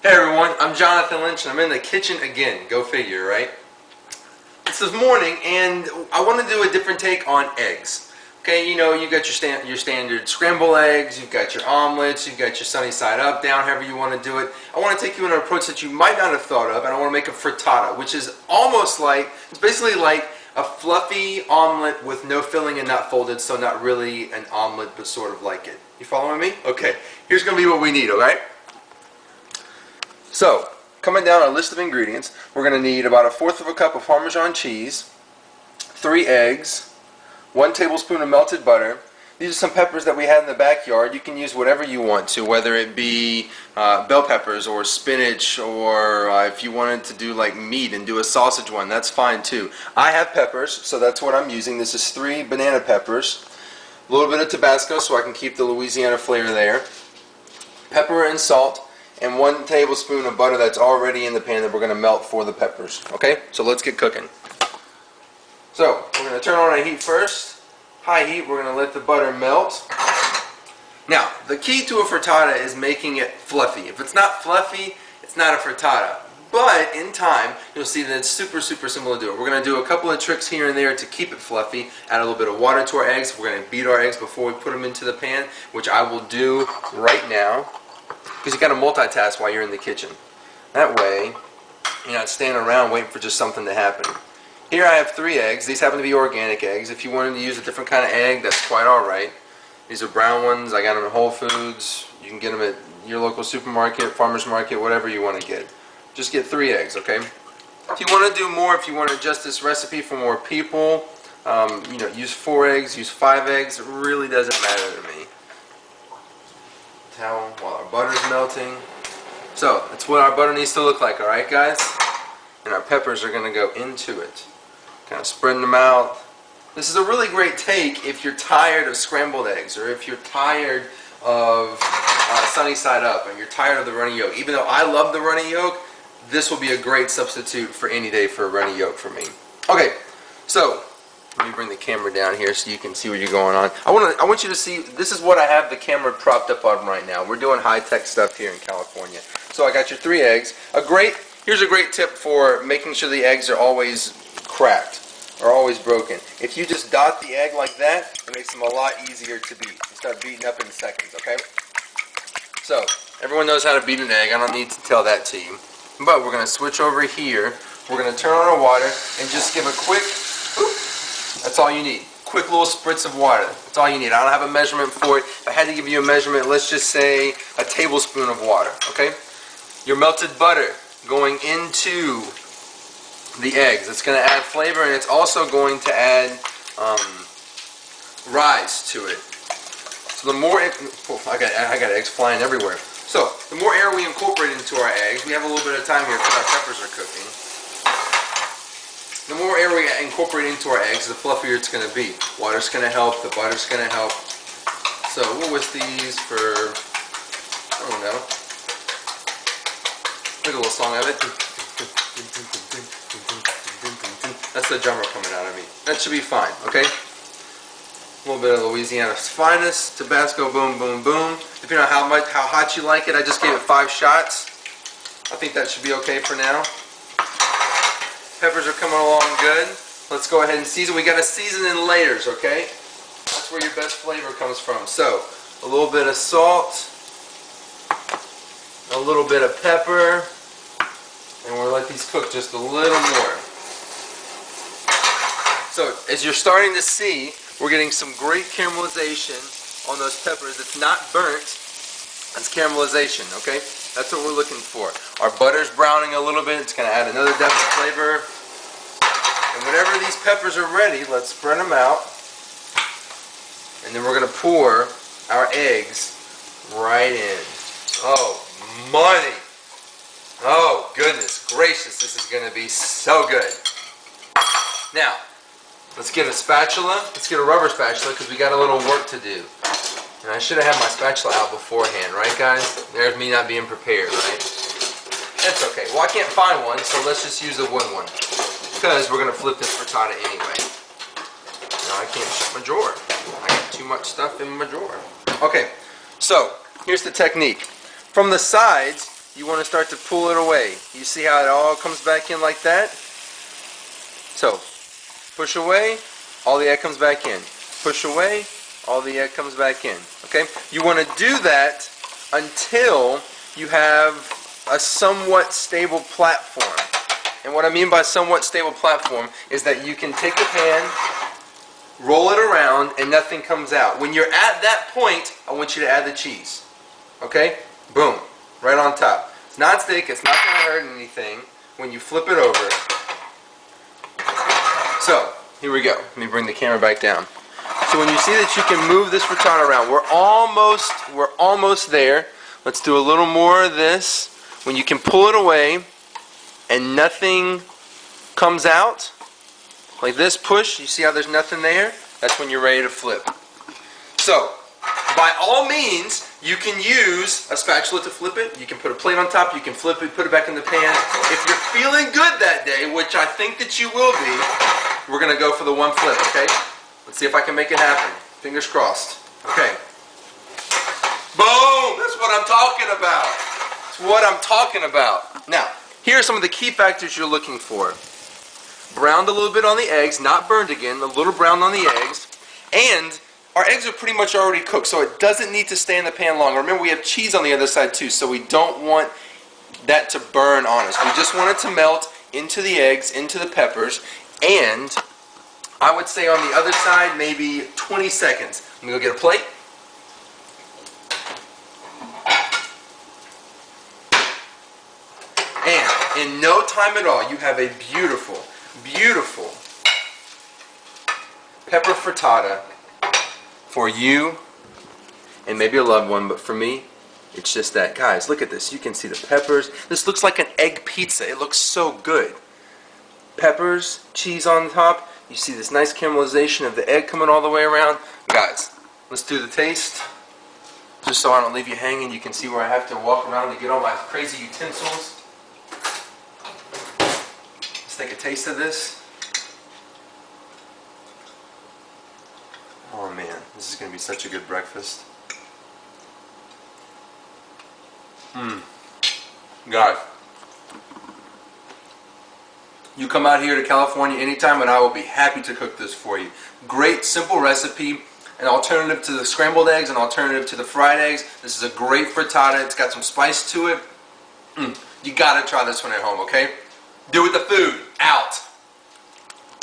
Hey everyone, I'm Jonathan Lynch and I'm in the kitchen again. Go figure, right? It's this morning and I want to do a different take on eggs. Okay, you know, you got your standard scrambled eggs, you've got your omelets, you've got your sunny side up, down, however you want to do it. I want to take you in an approach that you might not have thought of, and I want to make a frittata, which is almost like, it's basically like a fluffy omelet with no filling and not folded, so not really an omelet, but sort of like it. You following me? Okay, here's going to be what we need, alright? So, coming down our list of ingredients, we're going to need about 1/4 cup of Parmesan cheese, 3 eggs, 1 tablespoon of melted butter. These are some peppers that we had in the backyard. You can use whatever you want to, whether it be bell peppers or spinach, or if you wanted to do like meat and do a sausage one, that's fine too. I have peppers, so that's what I'm using. This is 3 banana peppers, a little bit of Tabasco so I can keep the Louisiana flavor there, pepper and salt, and 1 tablespoon of butter that's already in the pan that we're going to melt for the peppers. Okay, so let's get cooking. So, we're going to turn on our heat first. High heat, we're going to let the butter melt. Now, the key to a frittata is making it fluffy. If it's not fluffy, it's not a frittata. But in time, you'll see that it's super simple to do it. We're going to do a couple of tricks here and there to keep it fluffy. Add a little bit of water to our eggs. We're going to beat our eggs before we put them into the pan, which I will do right now. Because you got to multitask while you're in the kitchen. That way, you're not standing around waiting for just something to happen. Here I have 3 eggs. These happen to be organic eggs. If you wanted to use a different kind of egg, that's quite alright. These are brown ones. I got them at Whole Foods. You can get them at your local supermarket, farmer's market, whatever you want to get. Just get 3 eggs, okay? If you want to do more, if you want to adjust this recipe for more people, you know, use 4 eggs, use 5 eggs. It really doesn't matter to me. Towel while our butter's melting. So that's what our butter needs to look like, alright guys? And our peppers are going to go into it. Kind of spreading them out. This is a really great take if you're tired of scrambled eggs, or if you're tired of sunny side up, and you're tired of the runny yolk. Even though I love the runny yolk, this will be a great substitute for any day for a runny yolk for me. Okay, so let me bring the camera down here so you can see what you're going on. I want you to see, this is what I have the camera propped up on right now. We're doing high-tech stuff here in California. So I got your 3 eggs. Here's a great tip for making sure the eggs are always cracked, or always broken. If you just dot the egg like that, it makes them a lot easier to beat. You start beating up in seconds, okay? So, everyone knows how to beat an egg. I don't need to tell that to you. But we're going to switch over here. We're going to turn on our water and just give a quick, that's all you need. Quick little spritz of water. That's all you need. I don't have a measurement for it. If I had to give you a measurement, let's just say a tablespoon of water, okay? Your melted butter going into the eggs. It's going to add flavor, and it's also going to add rise to it. So the more, I got eggs flying everywhere. So the more air we incorporate into our eggs, we have a little bit of time here because our peppers are cooking. The more air we incorporate into our eggs, the fluffier it's going to be. Water's going to help, the butter's going to help. So we'll whisk these for, I don't know, make a little song of it. That's the drummer coming out of me. That should be fine, okay? A little bit of Louisiana's finest, Tabasco, boom, boom, boom. Depending on how hot you like it, I just gave it 5 shots. I think that should be okay for now. Peppers are coming along good. Let's go ahead and season. We got to season in layers, okay? That's where your best flavor comes from. So, a little bit of salt, a little bit of pepper, and we'll let these cook just a little more. So, as you're starting to see, we're getting some great caramelization on those peppers. It's not burnt. That's caramelization, okay? That's what we're looking for. Our butter's browning a little bit. It's going to add another depth of flavor. And whenever these peppers are ready, let's spread them out. And then we're going to pour our eggs right in. Oh, money! Oh, goodness gracious, this is going to be so good. Now, let's get a spatula. Let's get a rubber spatula because we got a little work to do. And I should have had my spatula out beforehand, right guys? There's me not being prepared, right? That's okay. Well, I can't find one, so let's just use a wooden one. Because we're going to flip this frittata anyway. Now I can't shut my drawer. I got too much stuff in my drawer. Okay, so here's the technique. From the sides, you want to start to pull it away. You see how it all comes back in like that? So, push away, all the egg comes back in. Push away, all the egg comes back in. Okay? You want to do that until you have a somewhat stable platform. And what I mean by somewhat stable platform is that you can take the pan, roll it around, and nothing comes out. When you're at that point, I want you to add the cheese. Okay? Boom. Right on top. It's not stick, it's not going to hurt anything when you flip it over. So, here we go. Let me bring the camera back down. So when you see that you can move this frittata around, we're almost there. Let's do a little more of this. When you can pull it away and nothing comes out, like this, push, you see how there's nothing there? That's when you're ready to flip. So, by all means, you can use a spatula to flip it. You can put a plate on top, you can flip it, put it back in the pan. If you're feeling good that day, which I think that you will be, we're going to go for the one flip, okay? Let's see if I can make it happen. Fingers crossed. Okay. Boom! That's what I'm talking about. That's what I'm talking about. Now, here are some of the key factors you're looking for. Browned a little bit on the eggs, not burned again, a little browned on the eggs. And our eggs are pretty much already cooked, so it doesn't need to stay in the pan long. Remember, we have cheese on the other side too, so we don't want that to burn on us. We just want it to melt into the eggs, into the peppers, and I would say on the other side, maybe 20 seconds. I'm going to go get a plate. And in no time at all, you have a beautiful, beautiful pepper frittata for you and maybe a loved one, but for me, it's just that. Guys, look at this. You can see the peppers. This looks like an egg pizza. It looks so good. Peppers, cheese on top. You see this nice caramelization of the egg coming all the way around. Guys, let's do the taste. Just so I don't leave you hanging, you can see where I have to walk around to get all my crazy utensils. Let's take a taste of this. Oh man, this is going to be such a good breakfast. Guys, you come out here to California anytime and I will be happy to cook this for you. Great, simple recipe. An alternative to the scrambled eggs, an alternative to the fried eggs. This is a great frittata. It's got some spice to it. You gotta try this one at home, okay? Do with the food. Out.